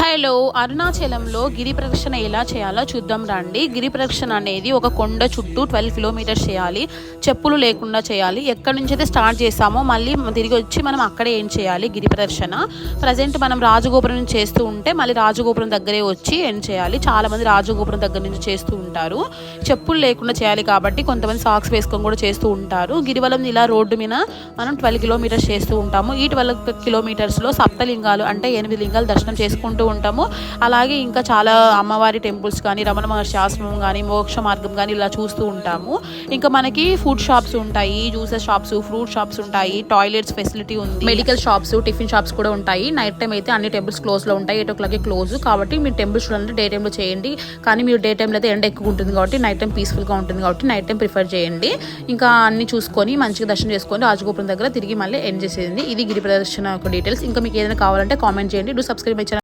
Hello, అరుణాచలంలో గిరి ప్రదక్షిణ ఎలా చేయాలో చూద్దాం రండి. గిరి ప్రదక్షిణ అనేది ఒక కొండ చుట్టూ 12 కిలోమీటర్స్ చేయాలి. చెప్పులు లేకుండా చేయాలి. ఎక్కడి నుంచి అయితే స్టార్ట్ చేస్తామో మళ్ళీ తిరిగి వచ్చి మనం అక్కడే ఏం చేయాలి గిరి ప్రదక్షిణ. ప్రజెంట్ మనం రాజగోపురం నుంచి చేస్తూ ఉంటే మళ్ళీ రాజగోపురం దగ్గరే వచ్చి ఏం చేయాలి. చాలామంది రాజగోపురం దగ్గర నుంచి చేస్తూ ఉంటారు. చెప్పులు లేకుండా చేయాలి కాబట్టి కొంతమంది సాక్స్ వేసుకొని కూడా చేస్తూ ఉంటారు. గిరివలం ఇలా రోడ్డు మీద మనం 12 కిలోమీటర్స్ చేస్తూ ఉంటాము. ఈ 12 కిలోమీటర్స్లో సప్తలింగాలు అంటే 8 లింగాలు దర్శనం చేసుకుంటూ ఉంటాము. అలాగే ఇంకా చాలా అమ్మవారి టెంపుల్స్ కానీ, రమణ మహర్షి ఆశ్రమం కానీ, మోక్ష మార్గం కానీ ఇలా చూస్తూ ఉంటాము. ఇంకా మనకి ఫుడ్ షాప్స్ ఉంటాయి, జ్యూసెస్ షాప్స్, ఫ్రూట్ షాప్స్ ఉంటాయి, టాయిలెట్స్ ఫెసిలిటీ ఉంది, మెడికల్ షాప్స్, టిఫిన్ షాప్స్ కూడా ఉంటాయి. నైట్ టైం అయితే అన్ని టెంపుల్స్ క్లోజ్లో ఉంటాయి. 8 o'clock క్లోజ్ కాబట్టి మీరు టెంపుల్స్ చూడాలంటే డే టైంలో చేయండి. కానీ మీరు డే టైంలో అయితే ఎండ ఎక్కువ ఉంటుంది కాబట్టి నైట్ టైం పీస్ఫుల్గా ఉంటుంది కాబట్టి నైట్ టైం ప్రిఫర్ చేయండి. ఇంకా అన్ని చూసుకొని మంచిగా దర్శనం చేసుకొని రాజగోపురం దగ్గర తిరిగి మళ్ళీ ఎండ్ చేసేది. ఇది గిరి ప్రదర్శన యొక్క డీటెయిల్స్. ఇంకా మీకు ఏదైనా కావాలంటే కామెంట్ చేయండి. Do subscribe my channel.